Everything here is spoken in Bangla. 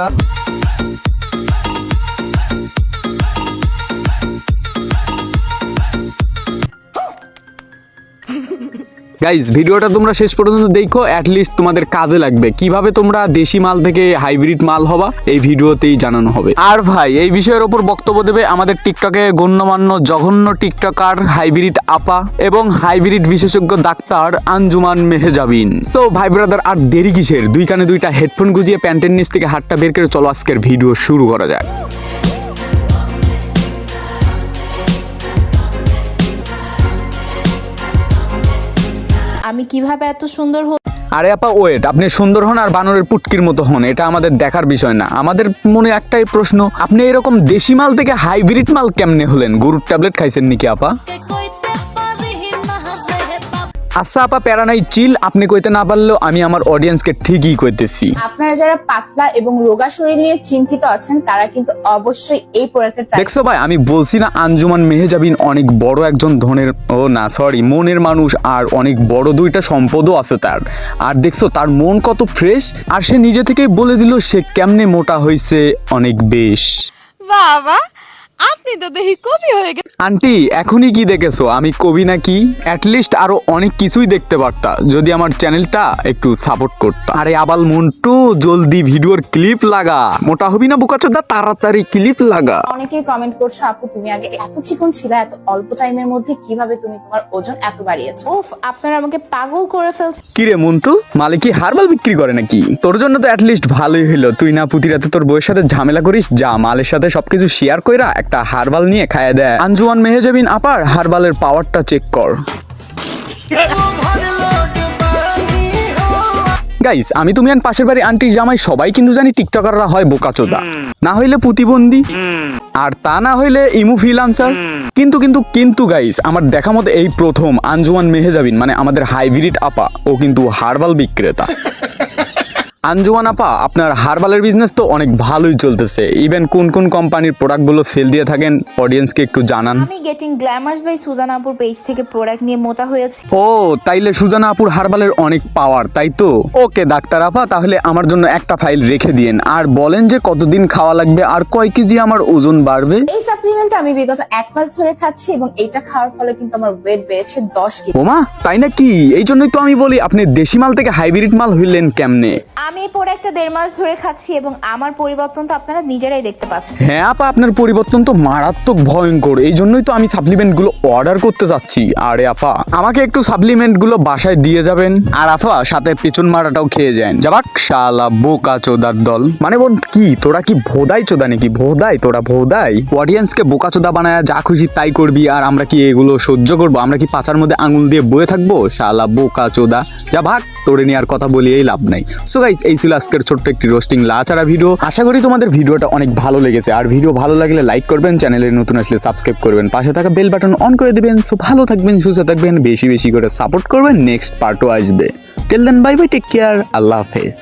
বন্ধুরা। গাইজ ভিডিওটা তোমরা শেষ পর্যন্ত দেখো, অ্যাটলিস্ট তোমাদের কাজে লাগবে। কিভাবে তোমরা দেশি মাল থেকে হাইব্রিড মাল হবা এই ভিডিওতেই জানানো হবে। আর ভাই এই বিষয়ের ওপর বক্তব্য দেবে আমাদের টিকটকে গণ্যমান্য জঘন্য টিকটকার হাইব্রিড আপা এবং হাইব্রিড বিশেষজ্ঞ ডাক্তার আঞ্জুমান মেহজাবিন। সো ভাই ব্রাদার, আর দেরি কিসের? দুই কানে দুইটা হেডফোন গুজিয়ে প্যান্টের নিচ থেকে হাতটা বের করে চলো আজকের ভিডিও শুরু করা যাক। আমি কিভাবে এত সুন্দর আরে আপা ওয়েট, আপনি সুন্দর হন আর বানরের পুটকির মতো হন, এটা আমাদের দেখার বিষয় না। আমাদের মনে একটাই প্রশ্ন, আপনি এরকম দেশি মাল থেকে হাইব্রিড মাল কেমনে হলেন? গরুর ট্যাবলেট খাইছেন নাকি আপা? আচ্ছা আপা, প্যারা নাই, চিল। আপনি কইতে না পারলেও আমি আমার অডিয়েন্সকে ঠিকই কইতেছি। আপনারা যারা পাতলা এবং রোগা শরীর নিয়ে চিন্তিত আছেন তারা কিন্তু অবশ্যই এই প্রোডাক্টটা ট্রাই। দেখছো ভাই, আমি বলছি না আঞ্জুমান মেহজাবিন অনেক বড় একজন মনের মানুষ, আর অনেক বড় দুইটা সম্পদও আছে তার। আর দেখছো তার মন কত ফ্রেশ, আর সে নিজে থেকেই বলে দিল সে কেমনে মোটা হয়েছে অনেক বেশ। বাবা, আপনি তো দেখি কবি হয়ে গেছেন। আন্টি এখনই কি দেখেছো আমি কবি নাকি? অ্যাটলিস্ট আরো অনেক কিছুই দেখতে পারতা যদি আমার চ্যানেলটা একটু সাপোর্ট করতা। আরে আবাল মন্টু, জলদি ভিডিওর ক্লিপ লাগা। মোটা হবি না বোকাচোদা, তাড়াতাড়ি ক্লিপ লাগা। অনেকেই কমেন্ট করছো, আপু তুমি আগে এত চিকন ছিলে, এত অল্প টাইমের মধ্যে কিভাবে তুমি তোমার ওজন এত বাড়িয়েছো? উফ, আপনারা আমাকে পাগল করে ফেলছেন। কিরে মন্টু, মালে কি হারবাল বিক্রি করে নাকি? তোর জন্য তো অ্যাটলিস্ট ভালোই হইলো, তুই না প্রতি রাতে তোর বউয়ের সাথে ঝামেলা করিস। যা মালের সাথে সবকিছু শেয়ার কইরা একটা হারবাল নিয়ে খাইয়ে দেয়। আঞ্জুমান মেহজাবিন আপার হারবালের পাওয়ারটা চেক কর। গাইস, আমি তুমি আর পাশের বাড়ি আন্টির জামাই সবাই কিন্তু জানি টিকটকাররা হয় বোকাচোদা, না হইলে প্রতিবন্ধী, আর তা না হইলে ইমু ফ্রিল্যান্সার। কিন্তু গাইস, আমার দেখা মতে এই প্রথম আঞ্জুমান মেহজাবিন মানে আমাদের হাইব্রিড আপা ও কিন্তু হারবাল বিক্রেতা। আঞ্জুমান আপা, আপনার হারবালের বিজনেস তো অনেক ভালোই চলতেছে। ইভেন কোন কোন কোম্পানির প্রোডাক্টগুলো সেল দিয়ে থাকেন অডিয়েন্সকে একটু জানান। আমি গেটিং গ্ল্যামার্স বাই সুজানা আপুর পেজ থেকে প্রোডাক্ট নিয়ে মোটা হয়েছি। ও তাইলে সুজানা আপুর হারবালের অনেক পাওয়ার, তাই তো? ওকে ডাক্তার আপা, তাহলে আমার জন্য একটা ফাইল রেখে দিয়েন আর বলেন যে কতদিন খাওয়া লাগবে আর কয় কেজি আমার ওজন বাড়বে। এই সাপ্লিমেন্ট আমি বিগত 1 মাস ধরে খাচ্ছি এবং এটা খাওয়ার ফলে কিন্তু আমার ওয়েট বেড়েছে 10 কেজি। ওমা, তাই নাকি? এই জন্যই তো আমি বলি আপনি দেশি মাল থেকে হাইব্রিড মাল হইলেন কেমনে? আমি এই প্রোডাক্টটা 1.5 মাস ধরে খাচ্ছি এবং আমার পরিবর্তন তো আপনারা নিজেরাই দেখতে পাচ্ছেন। হ্যাঁ আপা, আপনার পরিবর্তন তো মারাত্মক ভয়ঙ্কর। এই জন্যই তো আমি সাপ্লিমেন্ট গুলো অর্ডার করতে চাচ্ছি। আরে আপা, আমাকে একটু সাপ্লিমেন্ট গুলো বাসায় দিয়ে যাবেন, আর আপা সাথে পেছন মারাটাও খেয়ে যান। যাবাক শালা বোকা চোদার দল। মানে বোন কি তোরা কি ভোদাই চোদা নাকি? ভোদাই তোরা, ভোদাই। অডিয়েন্সকে বোকা চোদা বানায় যা খুশি তাই করবি, আর আমরা কি এগুলো সহ্য করবো? আমরা কি পাচার মধ্যে আঙুল দিয়ে বয়ে থাকবো? শালা বোকা চোদা, যা ভাগ, তোরে নিয়ে আর কথা বলিয়েই লাভ নাই। সো গাইস, এই ছিল আজকের ছোট্ট একটি রোস্টিং লাচারা ভিডিও। আশা করি তোমাদের ভিডিওটা অনেক ভালো লেগেছে, আর ভিডিও ভালো লাগলে লাইক করবেন, চ্যানেলে নতুন আসলে সাবস্ক্রাইব করবেন, পাশে থাকা বেল বাটন অন করে দিবেন। সো ভালো থাকবেন, সুস্থ থাকবেন, বেশি বেশি করে সাপোর্ট করবেন, নেক্সট পার্টও আসবে। Till then bye bye, take care, আল্লাহ হাফেজ।